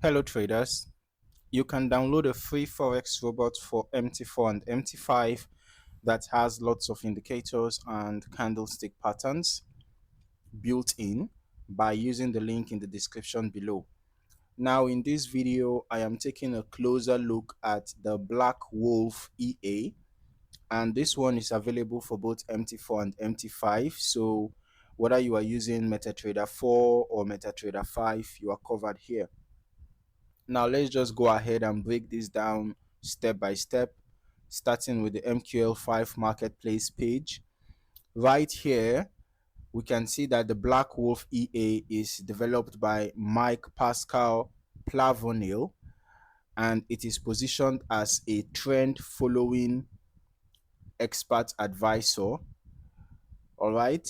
Hello traders, you can download a free Forex robot for MT4 and MT5 that has lots of indicators and candlestick patterns built in by using the link in the description below. Now in this video, I am taking a closer look at the Black Wolf EA, and this one is available for both MT4 and MT5. So whether you are using MetaTrader 4 or MetaTrader 5, you are covered here. Now let's just go ahead and break this down step by step, starting with the MQL5 marketplace page. Right here, we can see that the Black Wolf EA is developed by Mike Pascal Plavonil, and it is positioned as a trend following expert advisor. All right,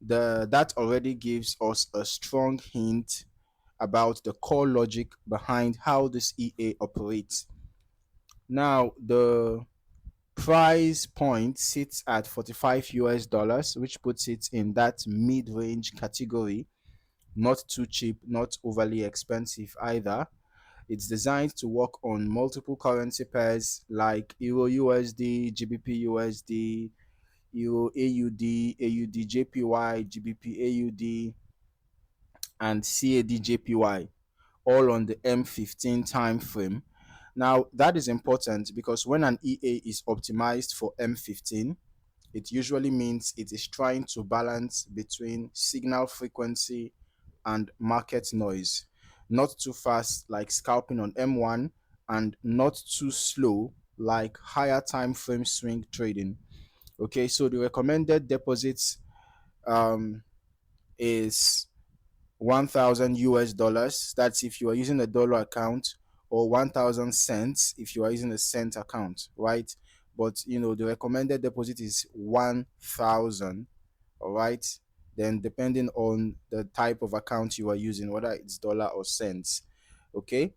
that already gives us a strong hint about the core logic behind how this EA operates. Now, the price point sits at 45 US dollars, which puts it in that mid-range category. Not too cheap, not overly expensive either. It's designed to work on multiple currency pairs like Euro USD, GBP USD, Euro AUD, AUD JPY, GBP AUD, and CAD JPY, all on the M15 time frame. Now, that is important because when an EA is optimized for M15, it usually means it is trying to balance between signal frequency and market noise. Not too fast like scalping on M1, and not too slow like higher time frame swing trading. Okay, so the recommended deposits is 1,000 US dollars. That's if you are using a dollar account, or 1,000 cents if you are using a cent account, right? But the recommended deposit is 1,000. All right. Then depending on the type of account you are using, whether it's dollar or cents. Okay.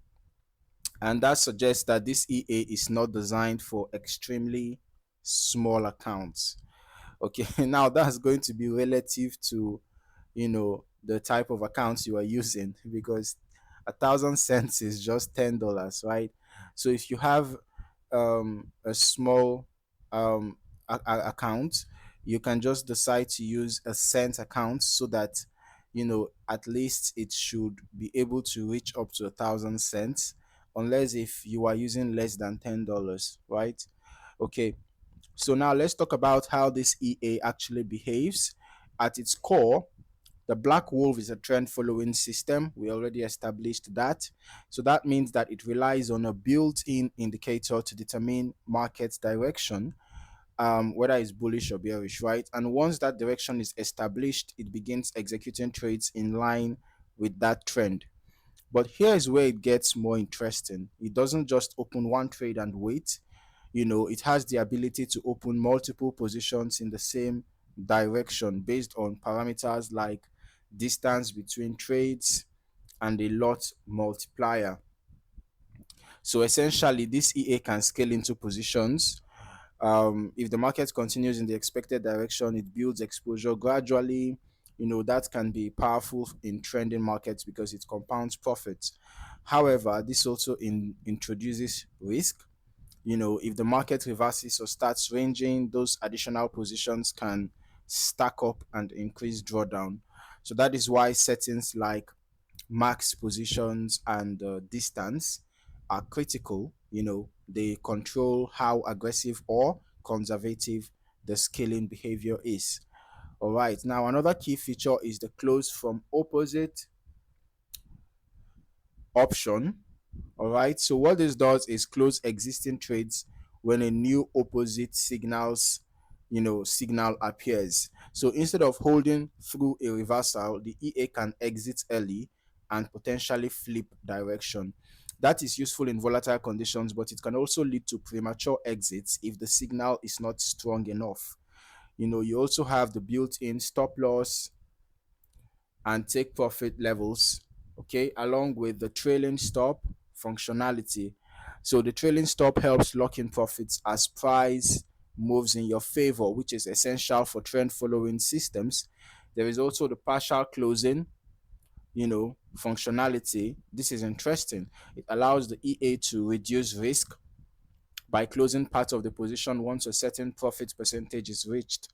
And that suggests that this EA is not designed for extremely small accounts. Okay. Now that's going to be relative to the type of accounts you are using, because 1,000 cents is just $10, right? So if you have a small account, you can just decide to use a cent account, so that at least it should be able to reach up to 1,000 cents, unless if you are using less than $10, right? Okay, so now let's talk about how this EA actually behaves. At its core, the Black Wolf is a trend following system. We already established that. So that means that it relies on a built-in indicator to determine market direction, whether it's bullish or bearish, right? And once that direction is established, it begins executing trades in line with that trend. But here is where it gets more interesting. It doesn't just open one trade and wait. It has the ability to open multiple positions in the same direction based on parameters like distance between trades and a lot multiplier. So essentially, this EA can scale into positions. If the market continues in the expected direction, it builds exposure gradually. That can be powerful in trending markets because it compounds profits. However, this also introduces risk. If the market reverses or starts ranging, those additional positions can stack up and increase drawdown. So that is why settings like max positions and distance are critical. They control how aggressive or conservative the scaling behavior is. All right, now another key feature is the close from opposite option. All right, so what this does is close existing trades when a new opposite signal appears. So instead of holding through a reversal, the EA can exit early and potentially flip direction. That is useful in volatile conditions, but it can also lead to premature exits if the signal is not strong enough. You also have the built-in stop loss and take profit levels, okay, along with the trailing stop functionality. So the trailing stop helps lock in profits as price moves in your favor, which is essential for trend following systems. There is also the partial closing. functionality. This is interesting. It allows the EA to reduce risk by closing part of the position once a certain profit percentage is reached,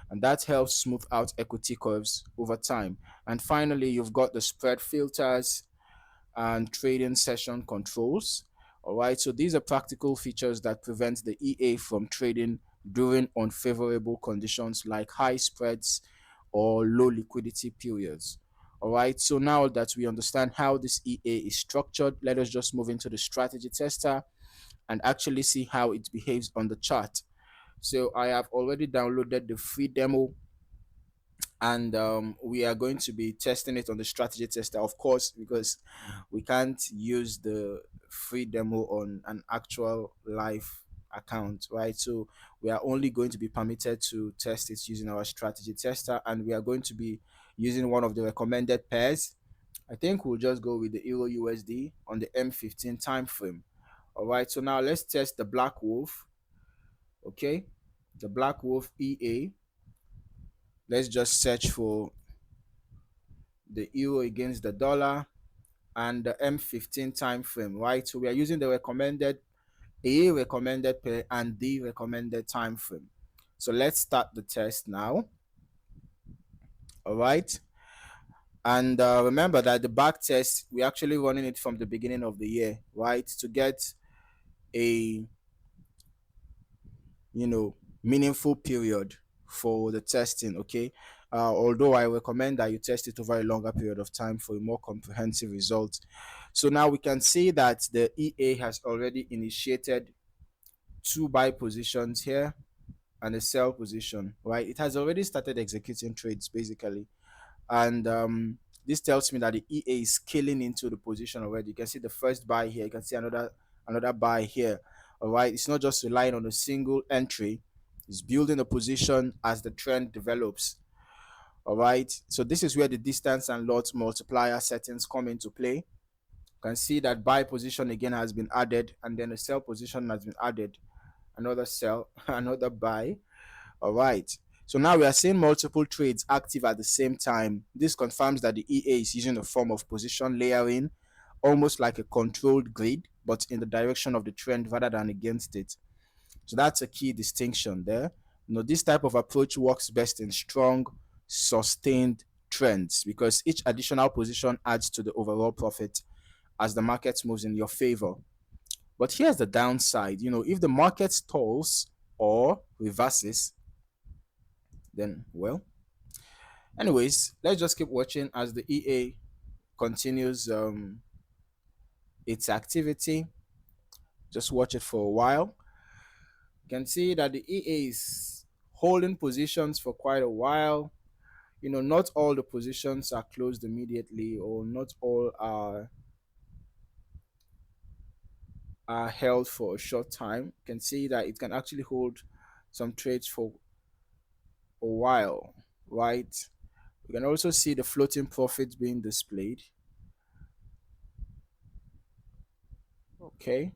and that helps smooth out equity curves over time. And finally, you've got the spread filters and trading session controls. All right, so these are practical features that prevent the EA from trading during unfavorable conditions like high spreads or low liquidity periods. All right, so now that we understand how this EA is structured, let us just move into the strategy tester and actually see how it behaves on the chart. So I have already downloaded the free demo, and we are going to be testing it on the strategy tester, of course, because we can't use the free demo on an actual live account, right? So we are only going to be permitted to test it using our strategy tester, and we are going to be using one of the recommended pairs. I think we'll just go with the Euro USD on the M15 time frame. All right, so now let's test the Black Wolf. Okay, the Black Wolf EA. Let's just search for the euro against the dollar and the M15 time frame, right? So we are using the recommended pair and the recommended time frame. So let's start the test now. All right. And remember that the back test, we're actually running it from the beginning of the year, right? To get a, meaningful period for the testing, okay? Although I recommend that you test it over a longer period of time for a more comprehensive result. So now we can see that the EA has already initiated two buy positions here and a sell position, right? It has already started executing trades basically. And this tells me that the EA is scaling into the position already. You can see the first buy here. You can see another buy here. All right. It's not just relying on a single entry. It's building a position as the trend develops. All right. So this is where the distance and lot multiplier settings come into play. You can see that buy position again has been added, and then a sell position has been added. Another sell, another buy. All right. So now we are seeing multiple trades active at the same time. This confirms that the EA is using a form of position layering, almost like a controlled grid, but in the direction of the trend rather than against it. So that's a key distinction there. This type of approach works best in strong, sustained trends because each additional position adds to the overall profit as the market moves in your favor. But here's the downside. If the market stalls or reverses, then, well, anyways, let's just keep watching as the EA continues its activity. Just watch it for a while. You can see that the EA is holding positions for quite a while. Not all the positions are closed immediately, or not all are held for a short time. You can see that it can actually hold some trades for a while, right? You can also see the floating profits being displayed. Okay.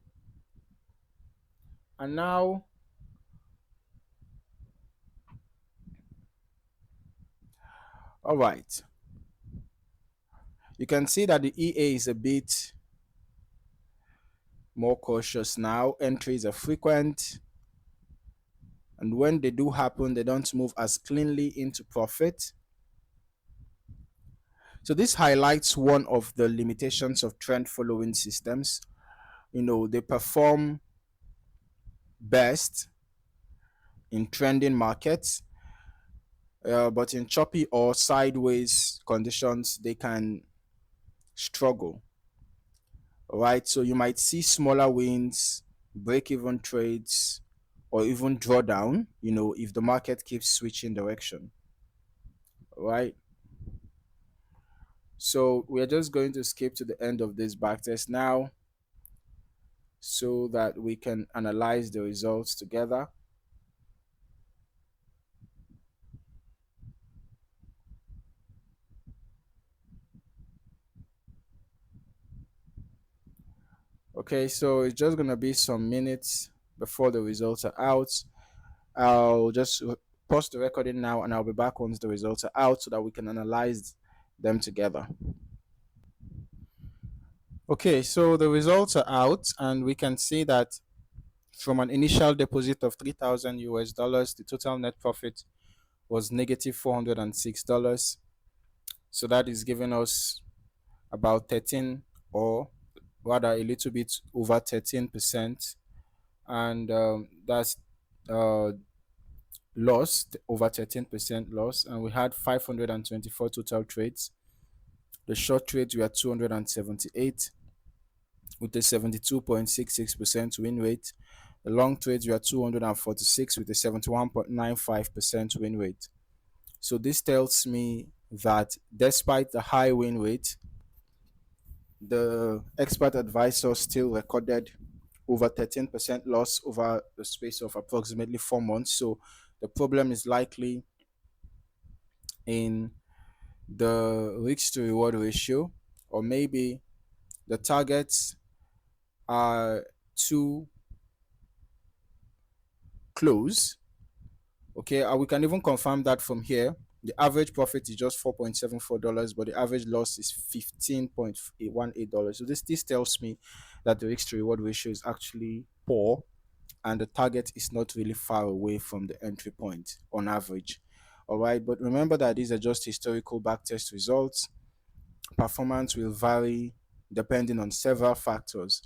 And now, all right, you can see that the EA is a bit more cautious now. Entries are frequent, and when they do happen, they don't move as cleanly into profit. So this highlights one of the limitations of trend following systems. They perform best in trending markets, but in choppy or sideways conditions, they can struggle. All right, so you might see smaller wins, break even trades, or even drawdown, if the market keeps switching direction. All right. So we're just going to skip to the end of this backtest now so that we can analyze the results together. Okay, so it's just going to be some minutes before the results are out. I'll just pause the recording now and I'll be back once the results are out so that we can analyze them together. Okay, so the results are out, and we can see that from an initial deposit of 3,000 US dollars, the total net profit was negative $406. So that is giving us about 13, or rather a little bit over 13%. And that's uh, lost, over 13% loss. And we had 524 total trades. The short trades were 278 with a 72.66% win rate. The long trades were 246 with a 71.95% win rate. So this tells me that despite the high win rate, the expert advisor still recorded over 13% loss over the space of approximately 4 months. So the problem is likely in the risk to reward ratio, or maybe the targets are too close. Okay, we can even confirm that from here. The average profit is just $4.74, but the average loss is $15.18. So this tells me that the risk to reward ratio is actually poor, and the target is not really far away from the entry point on average. All right, but remember that these are just historical backtest results. Performance will vary depending on several factors: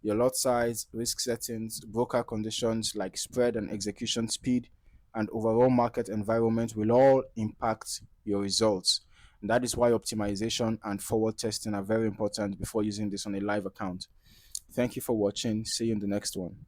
your lot size, risk settings, broker conditions like spread and execution speed, and overall market environment will all impact your results. And that is why optimization and forward testing are very important before using this on a live account. Thank you for watching. See you in the next one.